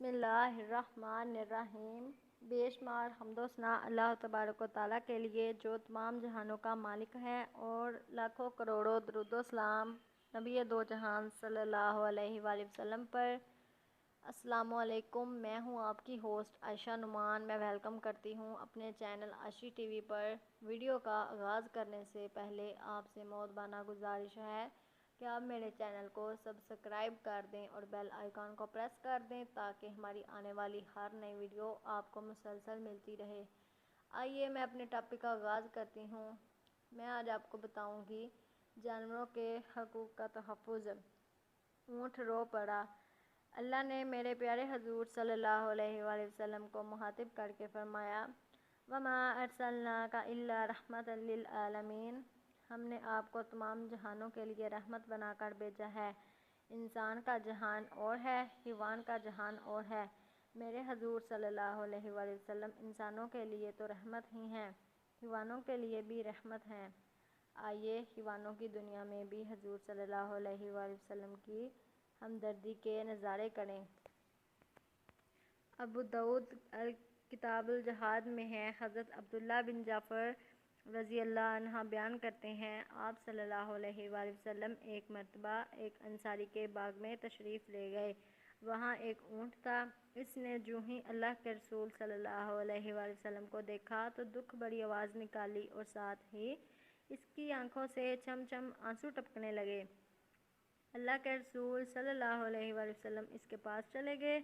بسم اللہ الرحمن الرحیم۔ بے شمار حمد و ثنا اللہ تبارک و تعالیٰ کے لیے جو تمام جہانوں کا مالک ہے، اور لاکھوں کروڑوں درود و سلام نبی دو جہان صلی اللہ علیہ وآلہ وسلم پر۔ السلام علیکم، میں ہوں آپ کی ہوسٹ عائشہ نعمان۔ میں ویلکم کرتی ہوں اپنے چینل عاشی ٹی وی پر۔ ویڈیو کا آغاز کرنے سے پہلے آپ سے مؤدبانہ گزارش ہے کہ آپ میرے چینل کو سبسکرائب کر دیں اور بیل آئیکن کو پریس کر دیں تاکہ ہماری آنے والی ہر نئی ویڈیو آپ کو مسلسل ملتی رہے۔ آئیے میں اپنے ٹاپک کا آغاز کرتی ہوں۔ میں آج آپ کو بتاؤں گی جانوروں کے حقوق کا تحفظ۔ اونٹ رو پڑا۔ اللہ نے میرے پیارے حضور صلی اللہ علیہ وآلہ وسلم کو مخاطب کر کے فرمایا، وَمَا أَرْسَلْنَاكَ إِلَّا رَحْمَةً لِلْعَالَمِينَ۔ ہم نے آپ کو تمام جہانوں کے لیے رحمت بنا کر بھیجا ہے۔ انسان کا جہان اور ہے، حیوان کا جہان اور ہے۔ میرے حضور صلی اللہ علیہ وآلہ وسلم انسانوں کے لیے تو رحمت ہی ہیں، حیوانوں کے لیے بھی رحمت ہیں۔ آئیے حیوانوں کی دنیا میں بھی حضور صلی اللہ علیہ وآلہ وسلم کی ہمدردی کے نظارے کریں۔ ابو داؤد کتاب الجہاد میں ہے، حضرت عبداللہ بن جعفر رضی اللہ عنہ بیان کرتے ہیں، آپ صلی اللہ علیہ وآلہ وسلم ایک مرتبہ ایک انصاری کے باغ میں تشریف لے گئے۔ وہاں ایک اونٹ تھا۔ اس نے جو ہی اللہ کے رسول صلی اللہ علیہ وآلہ وسلم کو دیکھا تو دکھ بھری آواز نکالی اور ساتھ ہی اس کی آنکھوں سے چم چم آنسو ٹپکنے لگے۔ اللہ کے رسول صلی اللہ علیہ وآلہ وسلم اس کے پاس چلے گئے،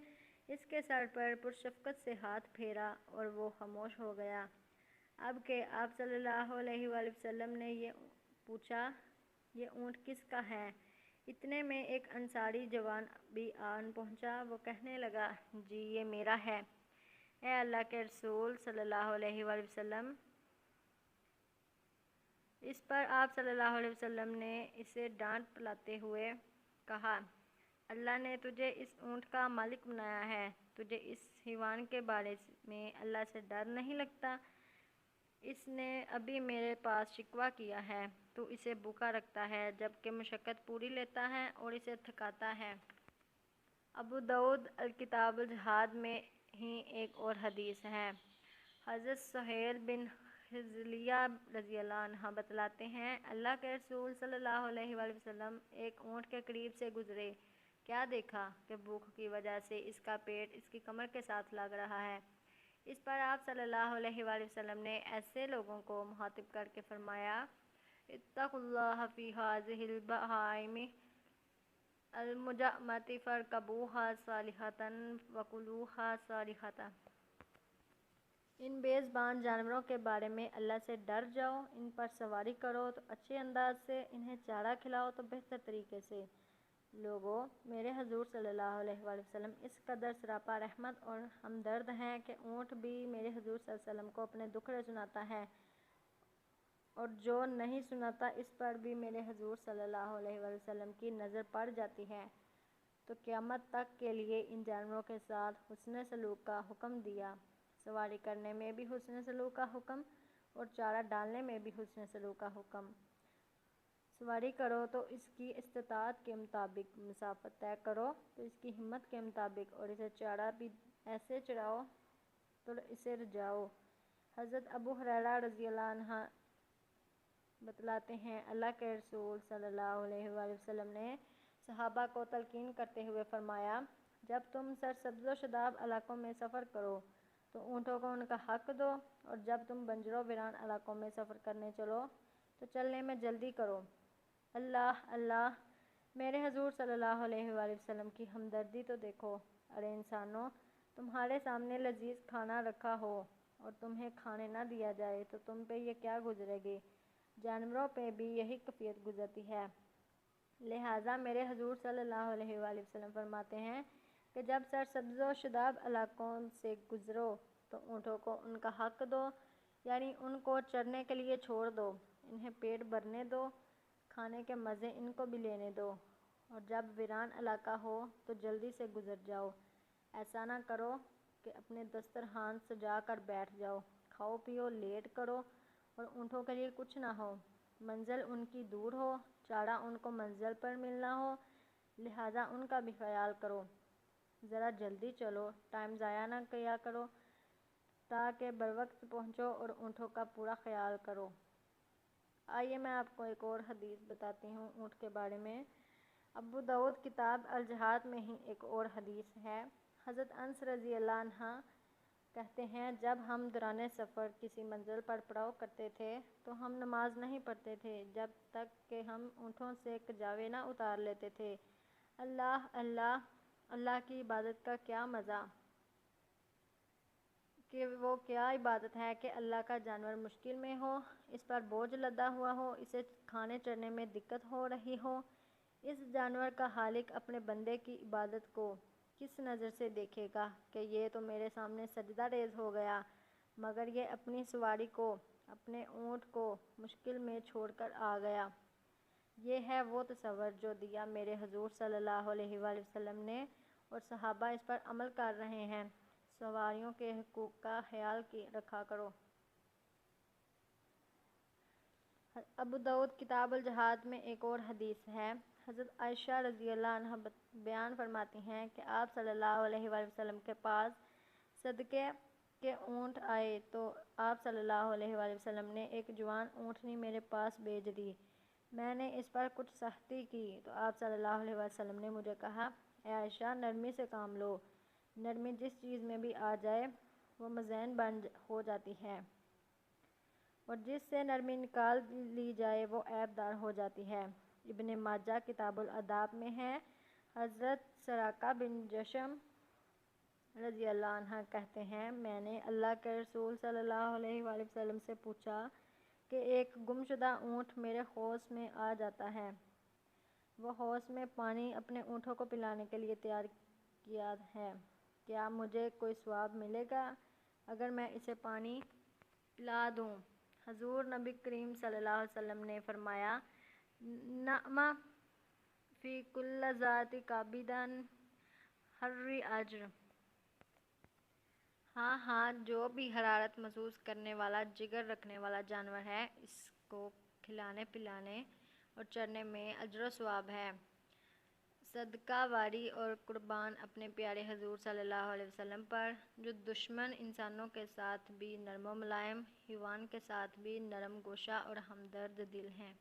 اس کے سر پر پرشفقت سے ہاتھ پھیرا اور وہ خاموش ہو گیا۔ اب کہ آپ صلی اللہ علیہ وآلہ وسلم نے یہ پوچھا، یہ اونٹ کس کا ہے؟ اتنے میں ایک انصاری جوان بھی آن پہنچا۔ وہ کہنے لگا، جی یہ میرا ہے، اے اللہ کے رسول صلی اللہ علیہ وآلہ وسلم۔ اس پر آپ صلی اللہ علیہ وسلم نے اسے ڈانٹ پلاتے ہوئے کہا، اللہ نے تجھے اس اونٹ کا مالک بنایا ہے، تجھے اس حیوان کے بارے میں اللہ سے ڈر نہیں لگتا؟ اس نے ابھی میرے پاس شکوہ کیا ہے، تو اسے بھوکا رکھتا ہے جبکہ مشقت پوری لیتا ہے اور اسے تھکاتا ہے۔ ابو داؤد کتاب الجہاد میں ہی ایک اور حدیث ہے۔ حضرت سہیل بن حضیلیہ رضی اللہ عنہ بتلاتے ہیں، اللہ کے رسول صلی اللہ علیہ وآلہ وسلم ایک اونٹ کے قریب سے گزرے۔ کیا دیکھا کہ بھوک کی وجہ سے اس کا پیٹ اس کی کمر کے ساتھ لگ رہا ہے۔ اس پر آپ صلی اللہ علیہ وآلہ وسلم نے ایسے لوگوں کو مخاطب کر کے فرمایا، اتقوا اللہ فی ہذہ البہائم المجأمۃ فارکبوہا صالحۃ وکلوہا صالحۃ۔ ان بے زبان جانوروں کے بارے میں اللہ سے ڈر جاؤ، ان پر سواری کرو تو اچھے انداز سے، انہیں چارہ کھلاؤ تو بہتر طریقے سے۔ لوگو، میرے حضور صلی اللہ علیہ وآلہ وسلم اس قدر سراپا رحمت اور ہمدرد ہیں کہ اونٹ بھی میرے حضور صلی اللہ علیہ وسلم کو اپنے دکھڑے سناتا ہے، اور جو نہیں سناتا اس پر بھی میرے حضور صلی اللہ علیہ وآلہ وسلم کی نظر پڑ جاتی ہے۔ تو قیامت تک کے لیے ان جانوروں کے ساتھ حسن سلوک کا حکم دیا، سواری کرنے میں بھی حسن سلوک کا حکم اور چارہ ڈالنے میں بھی حسن سلوک کا حکم۔ سواری کرو تو اس کی استطاعت کے مطابق مسافت طے کرو تو اس کی ہمت کے مطابق، اور اسے چارہ بھی ایسے چراؤ تو اسے رجاؤ۔ حضرت ابو ہریرہ رضی اللہ عنہ بتلاتے ہیں، اللہ کے رسول صلی اللہ علیہ وآلہ وسلم نے صحابہ کو تلقین کرتے ہوئے فرمایا، جب تم سرسبز و شاداب علاقوں میں سفر کرو تو اونٹوں کو ان کا حق دو، اور جب تم بنجر و ویران علاقوں میں سفر کرنے چلو تو چلنے میں جلدی کرو۔ اللہ اللہ، میرے حضور صلی اللہ علیہ وآلہ وسلم کی ہمدردی تو دیکھو۔ ارے انسانوں، تمہارے سامنے لذیذ کھانا رکھا ہو اور تمہیں کھانے نہ دیا جائے تو تم پہ یہ کیا گزرے گی؟ جانوروں پہ بھی یہی کیفیت گزرتی ہے۔ لہٰذا میرے حضور صلی اللہ علیہ وآلہ وسلم فرماتے ہیں کہ جب سرسبز و شاداب علاقوں سے گزرو تو اونٹوں کو ان کا حق دو، یعنی ان کو چرنے کے لیے چھوڑ دو، انہیں پیٹ بھرنے دو، کھانے کے مزے ان کو بھی لینے دو، اور جب ویران علاقہ ہو تو جلدی سے گزر جاؤ۔ ایسا نہ کرو کہ اپنے دسترخوان سجا کر بیٹھ جاؤ، کھاؤ پیو لیٹ کرو اور اونٹوں کے لیے کچھ نہ ہو، منزل ان کی دور ہو، چارہ ان کو منزل پر ملنا ہو، لہٰذا ان کا بھی خیال کرو۔ ذرا جلدی چلو، ٹائم ضائع نہ کیا کرو تاکہ بروقت پہنچو اور اونٹوں کا پورا خیال کرو۔ آئیے میں آپ کو ایک اور حدیث بتاتی ہوں اونٹ کے بارے میں۔ ابو داؤد کتاب الجہاد میں ہی ایک اور حدیث ہے۔ حضرت انس رضی اللہ عنہ کہتے ہیں، جب ہم دوران سفر کسی منزل پر پڑاؤ کرتے تھے تو ہم نماز نہیں پڑھتے تھے جب تک کہ ہم اونٹوں سے کجاوے نہ اتار لیتے تھے۔ اللہ اللہ اللہ کی عبادت کا کیا مزہ، کہ وہ کیا عبادت ہے کہ اللہ کا جانور مشکل میں ہو، اس پر بوجھ لدا ہوا ہو، اسے کھانے چرنے میں دقت ہو رہی ہو۔ اس جانور کا خالق اپنے بندے کی عبادت کو کس نظر سے دیکھے گا کہ یہ تو میرے سامنے سجدہ ریز ہو گیا، مگر یہ اپنی سواری کو، اپنے اونٹ کو مشکل میں چھوڑ کر آ گیا۔ یہ ہے وہ تصور جو دیا میرے حضور صلی اللہ علیہ وآلہ وسلم نے، اور صحابہ اس پر عمل کر رہے ہیں۔ سواریوں کے حقوق کا خیال رکھا کرو۔ ابو داؤد کتاب الجہاد میں ایک اور حدیث ہے۔ حضرت عائشہ رضی اللہ عنہ بیان فرماتی ہیں کہ آپ صلی اللہ علیہ وآلہ وسلم کے پاس صدقے کے اونٹ آئے تو آپ صلی اللہ علیہ وآلہ وسلم نے ایک جوان اونٹنی میرے پاس بھیج دی۔ میں نے اس پر کچھ سختی کی تو آپ صلی اللہ علیہ وسلم نے مجھے کہا، اے عائشہ، نرمی سے کام لو، نرمی جس چیز میں بھی آ جائے وہ مزین ہو جاتی ہے، اور جس سے نرمی نکال لی جائے وہ عیب دار ہو جاتی ہے۔ ابن ماجہ کتاب الآداب میں ہے۔ حضرت سراقہ بن جشم رضی اللہ عنہ کہتے ہیں، میں نے اللہ کے رسول صلی اللہ علیہ وآلہ وسلم سے پوچھا کہ ایک گمشدہ اونٹ میرے حوض میں آ جاتا ہے، وہ حوض میں پانی اپنے اونٹوں کو پلانے کے لیے تیار کیا ہے، کیا مجھے کوئی ثواب ملے گا اگر میں اسے پانی پلا دوں؟ حضور نبی کریم صلی اللہ علیہ وسلم نے فرمایا، نعم فی کل ذات کبد حر اجر۔ ہاں ہاں، جو بھی حرارت محسوس کرنے والا جگر رکھنے والا جانور ہے، اس کو کھلانے پلانے اور چرنے میں اجر و ثواب ہے۔ صدقہ واری اور قربان اپنے پیارے حضور صلی اللہ علیہ وسلم پر، جو دشمن انسانوں کے ساتھ بھی نرم و ملائم، حیوان کے ساتھ بھی نرم گوشہ اور ہمدرد دل ہیں۔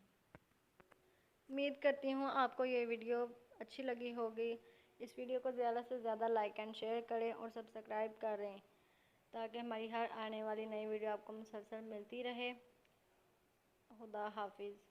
امید کرتی ہوں آپ کو یہ ویڈیو اچھی لگی ہوگی۔ اس ویڈیو کو زیادہ سے زیادہ لائک اینڈ شیئر کریں اور سبسکرائب کریں تاکہ ہماری ہر آنے والی نئی ویڈیو آپ کو مسلسل ملتی رہے۔ خدا حافظ۔